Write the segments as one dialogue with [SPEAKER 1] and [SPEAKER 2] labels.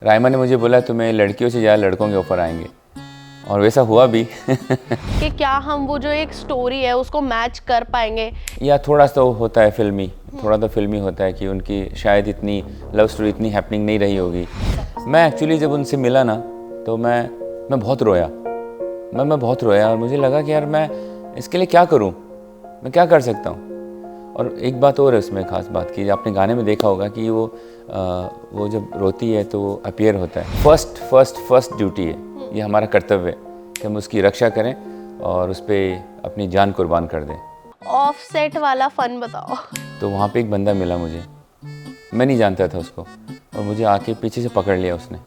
[SPEAKER 1] रायमा ने मुझे बोला तुम्हें लड़कियों से ज़्यादा लड़कों के ऑफर आएंगे और वैसा हुआ भी।
[SPEAKER 2] कि क्या हम वो जो एक स्टोरी है उसको मैच कर पाएंगे।
[SPEAKER 1] या थोड़ा सा होता है फिल्मी, थोड़ा तो फिल्मी होता है कि उनकी शायद इतनी लव स्टोरी इतनी हैपनिंग नहीं रही होगी। मैं एक्चुअली जब उनसे मिला ना तो मैं बहुत रोया। मैं बहुत रोया और मुझे लगा कि यार मैं इसके लिए क्या करूं, मैं क्या कर सकता हूं। और एक बात और है उसमें ख़ास बात की, आपने गाने में देखा होगा कि वो जब रोती है तो वो अपीयर होता है। फर्स्ट ड्यूटी है, ये हमारा कर्तव्य है कि हम उसकी रक्षा करें और उस पर अपनी जान कुर्बान कर दें।
[SPEAKER 2] ऑफसेट वाला फन बताओ।
[SPEAKER 1] तो वहाँ पे एक बंदा मिला मुझे, मैं नहीं जानता था उसको, और मुझे आके पीछे से पकड़ लिया उसने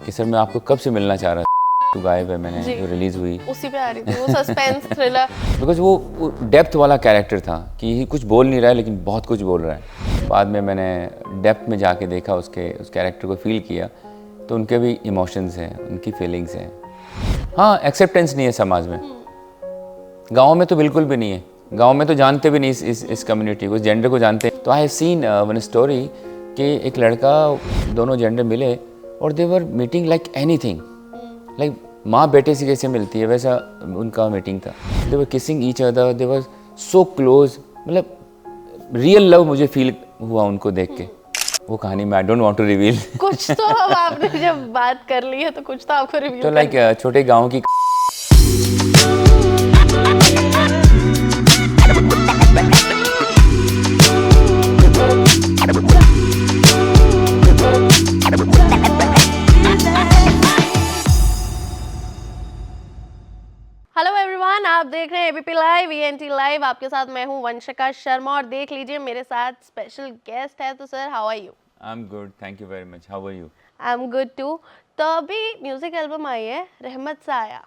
[SPEAKER 1] कि सर मैं आपको कब से मिलना चाह रहा था, तो गायब है। मैंने जो रिलीज़ हुई
[SPEAKER 2] उसी पे आ रही थी वो सस्पेंस थ्रिलर।
[SPEAKER 1] बिकॉज वो डेप्थ वाला कैरेक्टर था कि कुछ बोल नहीं रहा है लेकिन बहुत कुछ बोल रहा है। बाद में मैंने डेप्थ में जाके देखा, उस कैरेक्टर को फील किया, तो उनके भी इमोशंस हैं, उनकी फीलिंग्स हैं। हाँ, एक्सेप्टेंस नहीं है समाज में, गाँव में तो बिल्कुल भी नहीं है। गाँव में तो जानते भी नहीं इस कम्युनिटी को, इस जेंडर को जानते हैं। तो I have seen one story कि एक लड़का, दोनों जेंडर मिले और they were meeting like anything, like माँ बेटे से कैसे मिलती है वैसा उनका मीटिंग था। They were kissing each other, they were so close, मतलब रियल लव मुझे फील हुआ उनको देख के। वो कहानी मैं I don't want to reveal.
[SPEAKER 2] कुछ तो अब आपने जब बात कर ली है तो कुछ तो आपको रिवील
[SPEAKER 1] तो लाइक छोटे गाँव की
[SPEAKER 2] हेलो एवरीवन, आप देख रहे हैं एबीपी लाइव ईएनटी लाइव। आपके साथ मैं हूं वंशिका शर्मा और देख लीजिए मेरे साथ स्पेशल गेस्ट है। तो sir, how are you?
[SPEAKER 1] I am good, thank you very much, how are you?
[SPEAKER 2] I am good too. तो अभी म्यूजिक एल्बम आई है रहमत सा आया।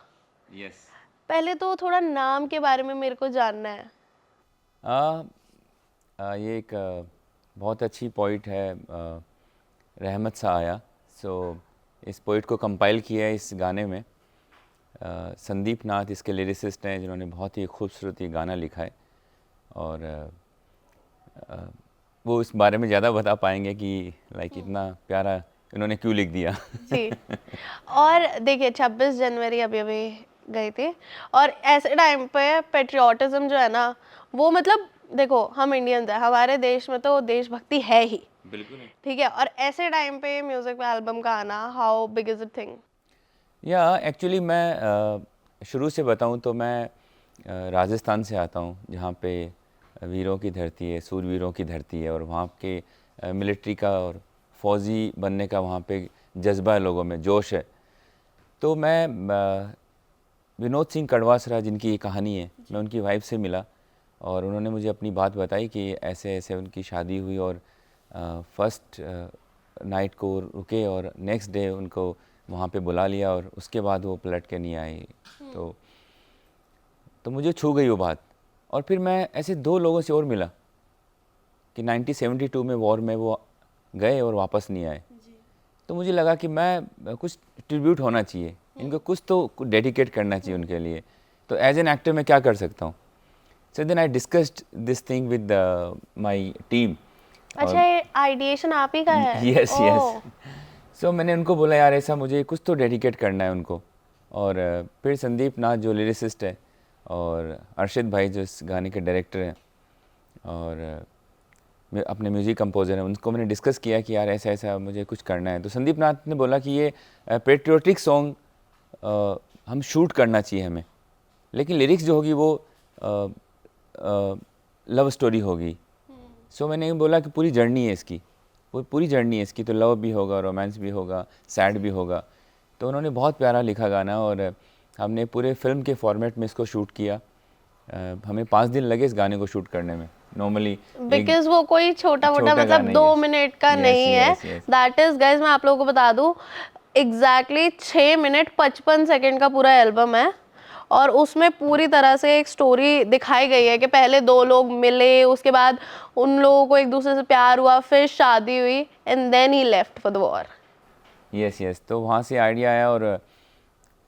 [SPEAKER 1] यस।
[SPEAKER 2] पहले तो थोड़ा नाम के बारे में मेरे को जानना है।
[SPEAKER 1] ये एक बहुत अच्छी पोइट है, रहमत सा आया। सो इस पोइट को कंपाइल किया है इस गाने में संदीप नाथ, इसके लिरिसिस्ट हैं, जिन्होंने बहुत ही खूबसूरत ये गाना लिखा है। और वो इस बारे में ज़्यादा बता पाएंगे कि लाइक इतना प्यारा इन्होंने क्यों लिख दिया।
[SPEAKER 2] जी। और देखिए 26 जनवरी अभी अभी गई थी, और ऐसे टाइम पे पेट्रियोटिज्म जो है ना, वो मतलब देखो हम इंडियंस हैं, हमारे देश में तो देशभक्ति है ही।
[SPEAKER 1] बिल्कुल।
[SPEAKER 2] ठीक है, और ऐसे टाइम पे म्यूजिक एल्बम का आना, how big is it thing?
[SPEAKER 1] या एक्चुअली मैं शुरू से बताऊं तो मैं राजस्थान से आता हूं, जहां पे वीरों की धरती है, सूरवीरों की धरती है, और वहाँ के मिलिट्री का और फौजी बनने का वहाँ पे जज्बा है, लोगों में जोश है। तो मैं विनोद सिंह कड़वासरा, जिनकी ये कहानी है, मैं उनकी वाइफ से मिला और उन्होंने मुझे अपनी बात बताई कि ऐसे ऐसे उनकी शादी हुई और फर्स्ट नाइट को रुके और नेक्स्ट डे उनको वहाँ पे बुला लिया और उसके बाद वो पलट के नहीं आई। तो मुझे छू गई वो बात। और फिर मैं ऐसे दो लोगों से और मिला कि 1972 में वॉर में वो गए और वापस नहीं आए। तो मुझे लगा कि मैं कुछ ट्रिब्यूट होना चाहिए, इनको कुछ तो डेडिकेट करना चाहिए उनके लिए। तो एज एन एक्टर मैं क्या कर सकता हूँ? So then I discussed this thing with my team.
[SPEAKER 2] अच्छा, ये आइडिएशन आप ही का है?
[SPEAKER 1] Yes
[SPEAKER 2] oh.
[SPEAKER 1] यस। सो मैंने उनको बोला यार ऐसा मुझे कुछ तो डेडिकेट करना है उनको। और फिर संदीप नाथ जो लिरिसिस्ट है और अरशद भाई जो इस गाने के डायरेक्टर हैं और अपने म्यूज़िक कंपोज़र हैं, उनको मैंने डिस्कस किया कि यार ऐसा ऐसा मुझे कुछ करना है। तो संदीप नाथ ने बोला कि ये पेट्रियोटिक सॉन्ग हम शूट करना चाहिए हमें, लेकिन लिरिक्स जो होगी वो लव स्टोरी होगी। सो मैंने बोला कि पूरी जर्नी है इसकी, वो पूरी जर्नी है इसकी, तो लव भी होगा, रोमांस भी होगा, सैड भी होगा। तो उन्होंने बहुत प्यारा लिखा गाना और हमने पूरे फिल्म के फॉर्मेट में इसको शूट किया। हमें 5 दिन लगे इस गाने को शूट करने में नॉर्मली,
[SPEAKER 2] बिकॉज वो कोई छोटा मोटा
[SPEAKER 1] छोटा
[SPEAKER 2] मतलब
[SPEAKER 1] गाना ही
[SPEAKER 2] 2
[SPEAKER 1] है।
[SPEAKER 2] मिनट का
[SPEAKER 1] यस
[SPEAKER 2] नहीं है।
[SPEAKER 1] Yes yes.
[SPEAKER 2] That is guys, मैं आप लोगों को बता दूं, एग्जैक्टली 6 मिनट 55 सेकंड का पूरा एल्बम है। और उसमें पूरी तरह से एक स्टोरी दिखाई गई है कि पहले दो लोग मिले, उसके बाद उन लोगों को एक दूसरे से प्यार हुआ, फिर शादी हुई, and then he left for the war.
[SPEAKER 1] Yes yes. तो वहाँ से आइडिया आया और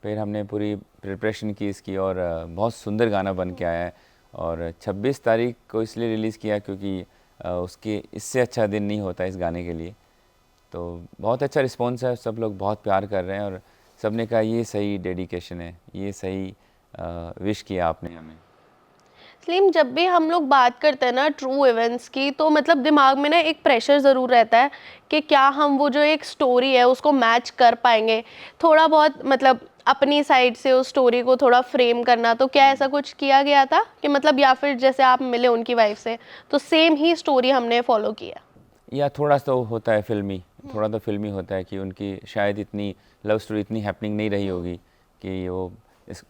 [SPEAKER 1] फिर हमने पूरी प्रिपरेशन की इसकी और बहुत सुंदर गाना बन के आया है। और 26 तारीख को इसलिए रिलीज़ किया क्योंकि उसके इससे अच्छा दिन नहीं होता इस गाने के लिए। तो बहुत अच्छा रिस्पॉन्स है, सब लोग बहुत प्यार कर रहे हैं और सब ने कहा ये सही डेडिकेशन है, ये सही विश किया आपने हमें।
[SPEAKER 2] सलीम, जब भी हम लोग बात करते हैं ना ट्रू इवेंट्स की, तो मतलब दिमाग में ना एक प्रेशर ज़रूर रहता है कि क्या हम वो जो एक स्टोरी है उसको मैच कर पाएंगे, थोड़ा बहुत मतलब अपनी साइड से उस स्टोरी को थोड़ा फ्रेम करना। तो क्या ऐसा कुछ किया गया था कि मतलब, या फिर जैसे आप मिले उनकी वाइफ से तो सेम ही स्टोरी हमने फॉलो किया?
[SPEAKER 1] या थोड़ा सा होता है फिल्मी, थोड़ा तो फिल्मी होता है कि उनकी शायद इतनी लव स्टोरी इतनी हैपनिंग नहीं रही होगी कि वो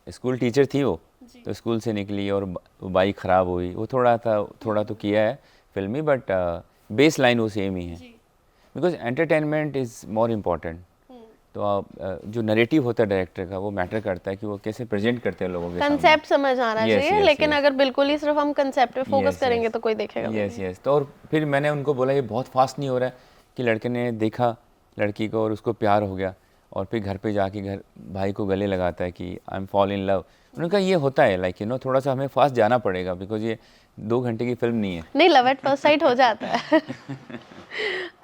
[SPEAKER 1] स्कूल टीचर थी वो, तो स्कूल से निकली और बाइक ख़राब हुई, वो थोड़ा तो किया है फिल्मी, बट बेस लाइन वो सेम ही है, because entertainment is more important. तो आप जो नरेटिव होता है डायरेक्टर का वो मैटर करता है कि वो कैसे प्रेजेंट करते हैं लोगों के सामने।
[SPEAKER 2] कंसेप्ट समझ आना
[SPEAKER 1] Yes,
[SPEAKER 2] चाहिए,
[SPEAKER 1] yes,
[SPEAKER 2] लेकिन
[SPEAKER 1] yes.
[SPEAKER 2] अगर बिल्कुल ही सिर्फ हम कंसेप्ट पे फोकस
[SPEAKER 1] Yes,
[SPEAKER 2] करेंगे
[SPEAKER 1] yes.
[SPEAKER 2] तो कोई देखेगा भी
[SPEAKER 1] यस
[SPEAKER 2] नहीं।
[SPEAKER 1] यस। तो और फिर मैंने उनको बोला ये बहुत फास्ट नहीं हो रहा है, कि लड़के ने देखा लड़की को और उसको प्यार हो गया और फिर घर पे जाके घर भाई को गले लगाता है कि I am fall in love. उन्होंने कहा ये होता है, लाइक थोड़ा सा हमें फास्ट जाना पड़ेगा, बिकॉज ये 2 घंटे की फिल्म नहीं है।
[SPEAKER 2] नहीं, लव एट फर्स्ट साइट हो जाता है।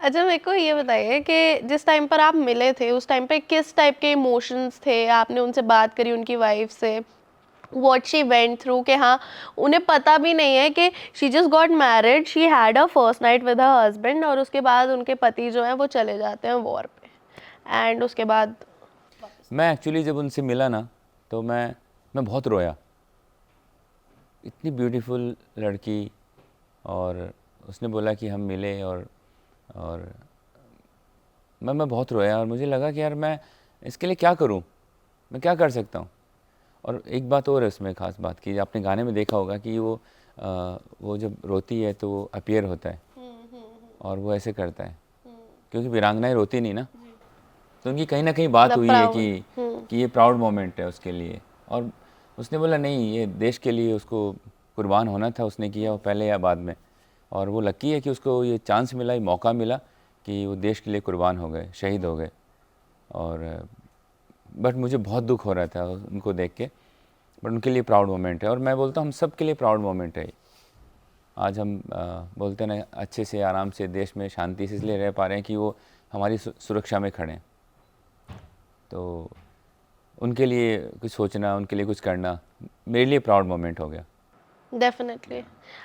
[SPEAKER 2] अच्छा, मेरे को ये बताइए कि जिस टाइम पर आप मिले थे उस टाइम पे किस टाइप के इमोशंस थे? आपने उनसे बात करी उनकी वाइफ से, व्हाट शी वेंट थ्रू, कि हाँ उन्हें पता भी नहीं है कि she just got married, she had a first night with her husband, और उसके बाद उनके पति जो हैं वो चले जाते हैं वॉर पे, एंड उसके बाद
[SPEAKER 1] मैं एक्चुअली जब उनसे मिला ना तो मैं बहुत रोया, इतनी ब्यूटीफुल लड़की, और उसने बोला कि हम मिले और मैं बहुत रोया और मुझे लगा कि यार मैं इसके लिए क्या करूं, मैं क्या कर सकता हूं। और एक बात और है उसमें, ख़ास बात की आपने गाने में देखा होगा कि वो जब रोती है तो वो अपीयर होता है और वो ऐसे करता है, क्योंकि वीरांगनाएं रोती नहीं ना, तो उनकी कहीं ना कहीं बात
[SPEAKER 2] द
[SPEAKER 1] हुई है
[SPEAKER 2] प्राउड।
[SPEAKER 1] कि ये प्राउड मोमेंट है उसके लिए। और उसने बोला नहीं, ये देश के लिए उसको कुर्बान होना था, उसने किया वो पहले या बाद में, और वो लकी है कि उसको ये चांस मिला, ये मौका मिला कि वो देश के लिए कुर्बान हो गए, शहीद हो गए। और बट मुझे बहुत दुख हो रहा था उनको देख के, बट उनके लिए प्राउड मोमेंट है और मैं बोलता हूँ हम सब के लिए प्राउड मोमेंट है। आज हम बोलते हैं ना अच्छे से आराम से देश में शांति से इसलिए रह पा रहे हैं कि वो हमारी सुरक्षा में खड़े हैं। तो उनके लिए कुछ सोचना, उनके लिए कुछ करना मेरे लिए प्राउड मोमेंट हो गया।
[SPEAKER 2] डेफिनेटली।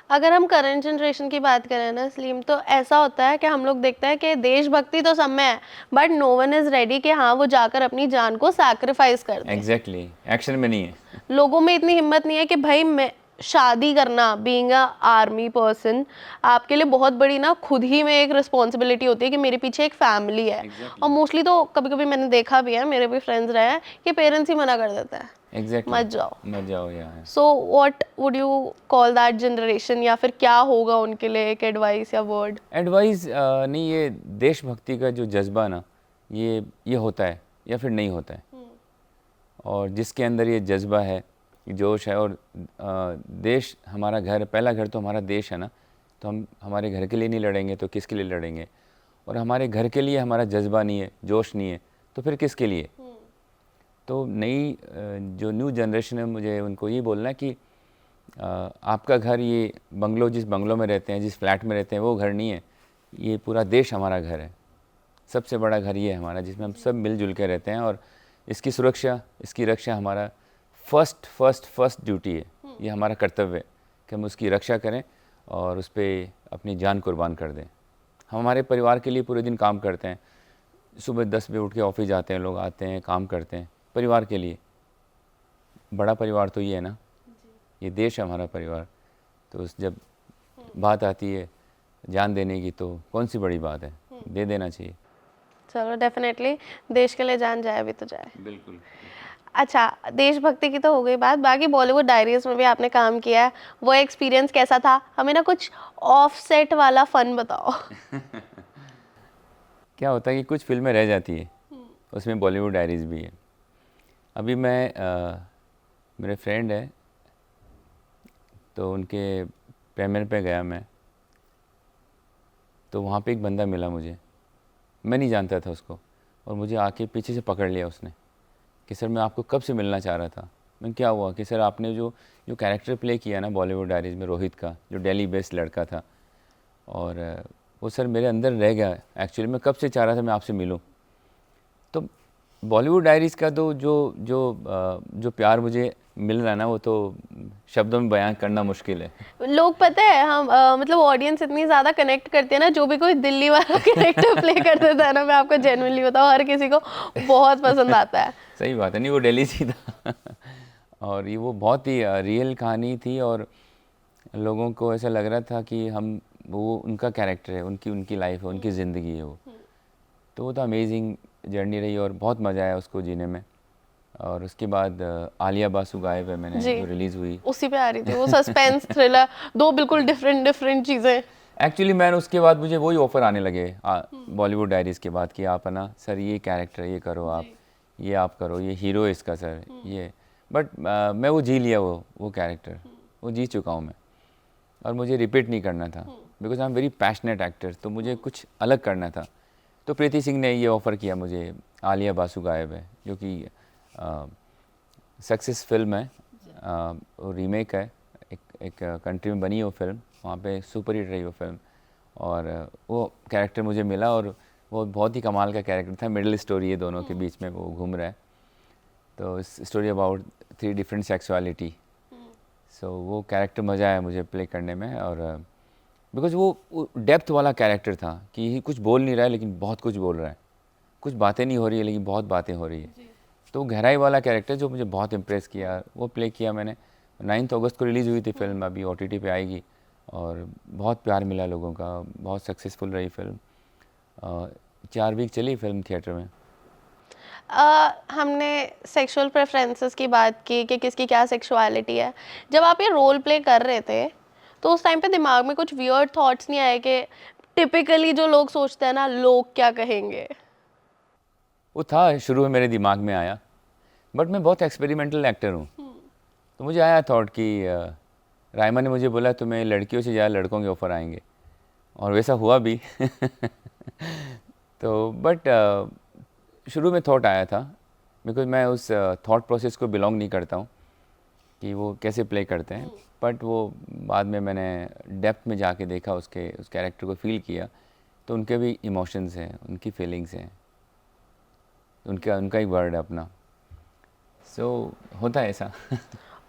[SPEAKER 2] अगर हम करंट जनरेशन की बात करें ना सलीम, तो ऐसा होता है कि हम लोग देखते हैं कि देशभक्ति तो सब में है, but no one is ready कि हाँ वो जाकर अपनी जान को सैक्रिफाइस कर दे।
[SPEAKER 1] एग्जैक्टली, एक्शन में नहीं है।
[SPEAKER 2] लोगों में इतनी हिम्मत नहीं है कि भाई मैं शादी करना, बीइंग अ आर्मी पर्सन, आपके लिए बहुत बड़ी ना खुद ही में एक रिस्पॉन्सिबिलिटी होती है कि मेरे पीछे एक फैमिली है। और मोस्टली तो कभी कभी मैंने देखा भी है, मेरे भी फ्रेंड्स रहे हैं कि पेरेंट्स ही मना कर देते हैं,
[SPEAKER 1] एग्जैक्टली,
[SPEAKER 2] मत जाओ।
[SPEAKER 1] मत जाओ यार।
[SPEAKER 2] So what would you call that generation, या फिर क्या होगा उनके लिए एक एडवाइस या वर्ड?
[SPEAKER 1] एडवाइस नहीं, ये देशभक्ति का जो जज्बा ना ये होता है या फिर नहीं होता है, और जिसके अंदर ये जज्बा है, ये जोश है, और देश हमारा घर, पहला घर तो हमारा देश है ना, तो हम हमारे घर के लिए नहीं लड़ेंगे तो किसके लिए लड़ेंगे, और हमारे घर के लिए हमारा जज्बा नहीं है, जोश नहीं है, तो फिर किसके लिए। तो नई जो न्यू जनरेशन है, मुझे उनको ये बोलना है कि आपका घर, ये बंगलो, जिस बंगलों में रहते हैं, जिस फ्लैट में रहते हैं, वो घर नहीं है, ये पूरा देश हमारा घर है। सबसे बड़ा घर ये है हमारा, जिसमें हम सब मिलजुल के रहते हैं, और इसकी सुरक्षा, इसकी रक्षा हमारा फर्स्ट ड्यूटी है। ये हमारा कर्तव्य है कि हम उसकी रक्षा करें और उस पर अपनी जान कुर्बान कर दें। हम हमारे परिवार के लिए पूरे दिन काम करते हैं, सुबह 10 बजे उठ के ऑफिस जाते हैं, लोग आते हैं, काम करते हैं परिवार के लिए। बड़ा परिवार तो ये है ना, ये देश है हमारा परिवार। तो जब बात आती है जान देने की, तो कौन सी बड़ी बात है, दे देना चाहिए।
[SPEAKER 2] चलो, डेफिनेटली देश के लिए जान जाए भी तो जाए।
[SPEAKER 1] बिल्कुल।
[SPEAKER 2] अच्छा, देशभक्ति की तो हो गई बात, बाकी बॉलीवुड डायरीज में भी आपने काम किया है, वो एक्सपीरियंस कैसा था? हमें ना कुछ ऑफ सेट वाला फन बताओ।
[SPEAKER 1] क्या होता है कि कुछ फिल्में रह जाती है, उसमें बॉलीवुड डायरीज़ भी है। अभी मेरे फ्रेंड है, तो उनके प्रेमियर पे गया मैं, तो वहाँ पे एक बंदा मिला मुझे, मैं नहीं जानता था उसको, और मुझे आके पीछे से पकड़ लिया उसने कि सर मैं आपको कब से मिलना चाह रहा था। मैं क्या हुआ कि सर आपने जो कैरेक्टर प्ले किया ना बॉलीवुड डायरीज़ में, रोहित का, जो दिल्ली बेस्ड लड़का था, और वो सर मेरे अंदर रह गया। एक्चुअली मैं कब से चाह रहा था मैं आपसे मिलूं। तो बॉलीवुड डायरीज़ का तो जो प्यार मुझे मिल रहा है ना, वो तो शब्दों में बयां करना मुश्किल है।
[SPEAKER 2] लोग पता है हम मतलब ऑडियंस इतनी ज़्यादा कनेक्ट करती है ना, जो भी कोई दिल्ली वाला कैरेक्टर प्ले कर देता है ना, मैं आपको जेन्युइनली बताऊँ, हर किसी को बहुत पसंद आता है।
[SPEAKER 1] सही बात है, नहीं वो दिल्ली से था और ये वो बहुत ही रियल कहानी थी और लोगों को ऐसा लग रहा था कि हम वो उनका कैरेक्टर है, उनकी उनकी लाइफ है, उनकी ज़िंदगी है वो। तो वो तो अमेजिंग जर्नी रही और बहुत मज़ा आया उसको जीने में। और उसके बाद आलिया बासु गायब है मैंने
[SPEAKER 2] जी,
[SPEAKER 1] जो रिलीज़ हुई।
[SPEAKER 2] उसी पे आ रही थी वो, सस्पेंस थ्रिलर, दो बिल्कुल डिफरेंट डिफरेंट चीज़ें।
[SPEAKER 1] एक्चुअली मैंने उसके बाद मुझे वही ऑफ़र आने लगे बॉलीवुड डायरीज़ के बाद कि आप है ना सर ये कैरेक्टर ये करो आप, ये आप करो, ये हीरो है इसका सर ये। बट मैं वो जी लिया, वो कैरेक्टर वो जी चुका हूँ मैं और मुझे रिपीट नहीं करना था because I am very passionate actor. तो मुझे कुछ अलग करना था। तो प्रीति सिंह ने ये ऑफ़र किया मुझे, आलिया बासु गायब है जो कि सक्सेस फिल्म है, वो रीमेक है, एक कंट्री में बनी वो फिल्म, वहाँ पे सुपर हिट रही वो फिल्म। और वो कैरेक्टर मुझे मिला और वो बहुत ही कमाल का कैरेक्टर था। मिडिल स्टोरी है दोनों के बीच में वो घूम रहा है। तो स्टोरी अबाउट 3 डिफरेंट सेक्सुअलिटी। सो वो कैरेक्टर मज़ा आया मुझे प्ले करने में। और बिकॉज वो डेप्थ वाला कैरेक्टर था कि कुछ बोल नहीं रहा है लेकिन बहुत कुछ बोल रहा है, कुछ बातें नहीं हो रही है लेकिन बहुत बातें हो रही है। तो गहराई वाला कैरेक्टर जो मुझे बहुत इम्प्रेस किया वो प्ले किया मैंने। 9 अगस्त को रिलीज़ हुई थी फिल्म, अभी OTT पे आएगी और बहुत प्यार मिला लोगों का, बहुत सक्सेसफुल रही फिल्म। 4 वीक चली फिल्म थिएटर में।
[SPEAKER 2] हमने सेक्सुअल प्रेफरेंसेस की बात की कि किसकी क्या सेक्सुअलिटी है। जब आप ये रोल प्ले कर रहे थे तो उस टाइम पे दिमाग में कुछ वियर्ड थॉट्स नहीं आए कि टिपिकली जो लोग सोचते हैं ना, लोग क्या कहेंगे?
[SPEAKER 1] वो था शुरू में मेरे दिमाग में आया, बट मैं बहुत एक्सपेरिमेंटल एक्टर हूँ। तो मुझे आया थॉट कि रायमा ने मुझे बोला तुम्हें लड़कियों से ज़्यादा लड़कों के ऑफ़र आएंगे और वैसा हुआ भी तो बट शुरू में थॉट आया था बिकॉज मैं उस थॉट प्रोसेस को बिलोंग नहीं करता हूँ कि वो कैसे प्ले करते हैं। बट वो बाद में मैंने डेप्थ में जाके देखा, उस कैरेक्टर को फील किया, तो उनके भी इमोशंस हैं, उनकी फीलिंग्स हैं, उनका ही वर्ड है अपना। सो होता है ऐसा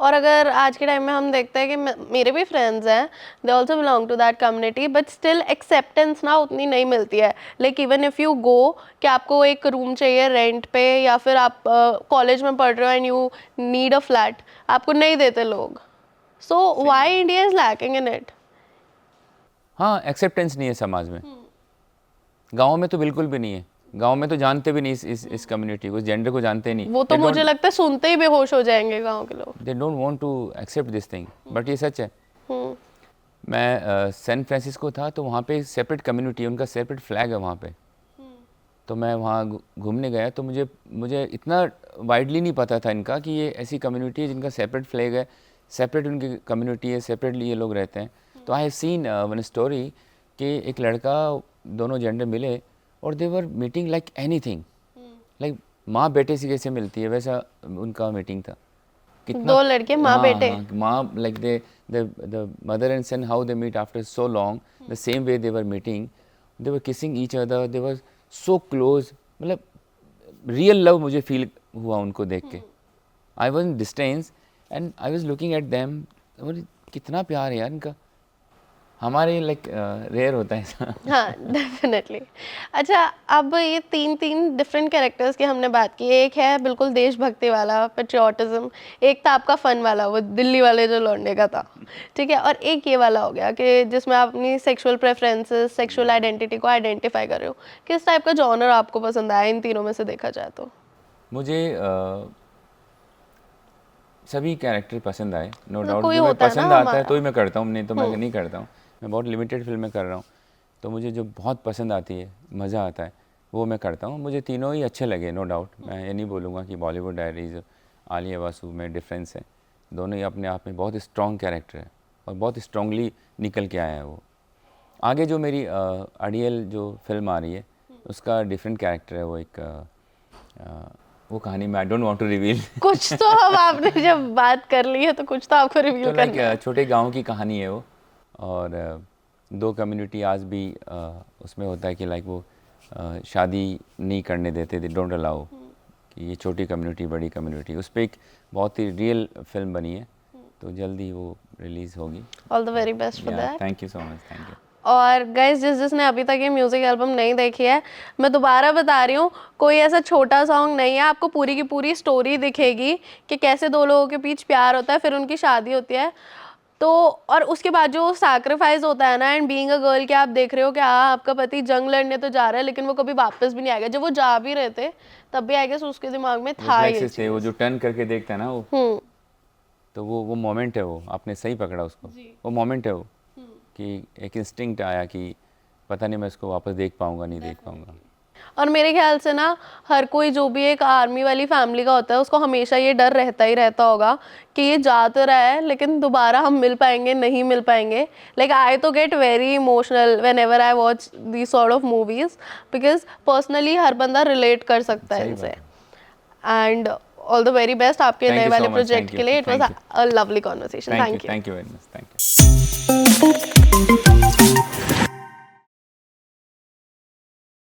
[SPEAKER 2] और अगर आज के टाइम में हम देखते हैं कि मेरे भी फ्रेंड्स हैं, they also belong to that community, but still acceptance ना उतनी नहीं मिलती है। Like even if you go कि आपको एक रूम चाहिए रेंट पे, या फिर आप कॉलेज में पढ़ रहे हो and you need a flat, आपको नहीं देते लोग। So why India is lacking in it?
[SPEAKER 1] हाँ, एक्सेप्टेंस नहीं है समाज में। गाँव में तो बिल्कुल भी नहीं है। गाँव में तो जानते भी नहीं इस कम्युनिटी को, इस जेंडर को जानते नहीं।
[SPEAKER 2] वो तो मुझे लगता है सुनते ही बेहोश हो जाएंगे गांव के लोग।
[SPEAKER 1] They don't want to accept this thing, but ये सच है। मैं सैन फ्रांसिस्को था तो वहाँ पे सेपरेट कम्युनिटी है, उनका सेपरेट फ्लैग है वहाँ पे। तो मैं वहाँ घूमने गया तो मुझे इतना वाइडली नहीं पता था इनका कि ये ऐसी कम्युनिटी है जिनका सेपरेट फ्लैग है, सेपरेट उनकी कम्युनिटी है, सेपरेटली ये लोग रहते हैं। तो I have seen one story कि एक लड़का, दोनों जेंडर मिले और they were meeting like anything, like माँ बेटे से कैसे मिलती है वैसा उनका मीटिंग था।
[SPEAKER 2] दो लड़के माँ बेटे,
[SPEAKER 1] माँ like the mother and son, how they meet after so long, the same way they were meeting, they were kissing each other, they were so close, मतलब रियल लव मुझे फील हुआ उनको देख के। I was in distance and I was looking at them, कितना प्यार है यार इनका, हमारे लाइक रेयर होता है ऐसा।
[SPEAKER 2] हाँ डेफिनेटली। अच्छा, अब ये तीन डिफरेंट कैरेक्टर्स की हमने बात की। एक है बिल्कुल देशभक्ति वाला, पेट्रियोटिज्म, एक था आपका फन वाला, वो दिल्ली वाले जो लौंडे का था, ठीक है, और एक ये वाला हो गया कि जिसमें आप अपनी सेक्सुअल प्रेफरेंसेस, सेक्सुअल आइडेंटिटी को आइडेंटिफाई कर रहे हो। किस टाइप का जॉनर आपको पसंद आया इन तीनों में से देखा जाए तो?
[SPEAKER 1] मुझे सभी कैरेक्टर पसंद आए, नो डाउट।
[SPEAKER 2] कोई
[SPEAKER 1] जो मैं
[SPEAKER 2] होता है
[SPEAKER 1] पसंद
[SPEAKER 2] ना
[SPEAKER 1] आता है
[SPEAKER 2] हमारा।
[SPEAKER 1] तो ही मैं करता हूँ, नहीं तो मैं नहीं करता हूँ। मैं बहुत लिमिटेड फिल्में कर रहा हूँ, तो मुझे जो बहुत पसंद आती है, मज़ा आता है, वो मैं करता हूँ। मुझे तीनों ही अच्छे लगे, नो डाउट। मैं ये नहीं बोलूँगा कि बॉलीवुड डायरीज़, आलिया बासु में डिफरेंस है। दोनों ही अपने आप में बहुत स्ट्रॉन्ग कैरेक्टर है और बहुत स्ट्रॉन्गली निकल के आया है वो। आगे जो मेरी अड़ियल जो फिल्म आ रही है, उसका डिफरेंट कैरेक्टर है वो। वो कहानी में I don't want to reveal.
[SPEAKER 2] कुछ तो अब आपने जब बात कर ली है तो कुछ तो आपको रिवील
[SPEAKER 1] तो
[SPEAKER 2] करना है।
[SPEAKER 1] लाइक छोटे गांव की कहानी है वो। और दो कम्युनिटी आज भी उसमें होता है कि लाइक वो शादी नहीं करने देते, दे डोंट अलाउ कि ये छोटी कम्युनिटी बड़ी कम्युनिटी, उस पर एक बहुत ही रियल फिल्म बनी है, तो जल्दी वो रिलीज़ होगी।
[SPEAKER 2] All the very best for that.
[SPEAKER 1] Thank you so much, thank you.
[SPEAKER 2] और गाइस जिसने अभी तक ये म्यूजिक एल्बम नहीं देखी है, मैं दोबारा बता रही हूँ, कोई ऐसा छोटा सॉन्ग नहीं है, आपको पूरी की पूरी स्टोरी दिखेगी कि कैसे दो लोगों के बीच प्यार होता है, फिर उनकी शादी होती है, तो और उसके बाद जो सैक्रिफाइस होता है ना, एंड बीइंग अ गर्ल, कि आप देख रहे हो कि हाँ आपका पति जंग लड़ने तो जा रहा है लेकिन वो कभी वापस भी नहीं आएगा, जब वो जा भी रहे थे तब भी आई गेस उसके दिमाग में था ये
[SPEAKER 1] रिफ्लेक्सेस थे, वो जो टर्न करके देखता है ना वो, तो वो मोमेंट है, वो आपने सही पकड़ा उसको, वो मोमेंट है वो, कि एक इंस्टिंक्ट आया कि पता नहीं मैं इसको वापस देख पाऊंगा नहीं देख पाऊंगा।
[SPEAKER 2] और मेरे ख्याल से ना हर कोई जो भी एक आर्मी वाली फैमिली का होता है उसको हमेशा ये डर रहता ही रहता होगा कि ये जा तो रहा है लेकिन दोबारा हम मिल पाएंगे नहीं मिल पाएंगे। Like I to get very emotional whenever I watch these sort of movies, because personally हर बंदा रिलेट कर सकता है इनसे। And all the very best आपके नए वाले प्रोजेक्ट के लिए। It was a lovely conversation. Thank you
[SPEAKER 1] very much, thank you.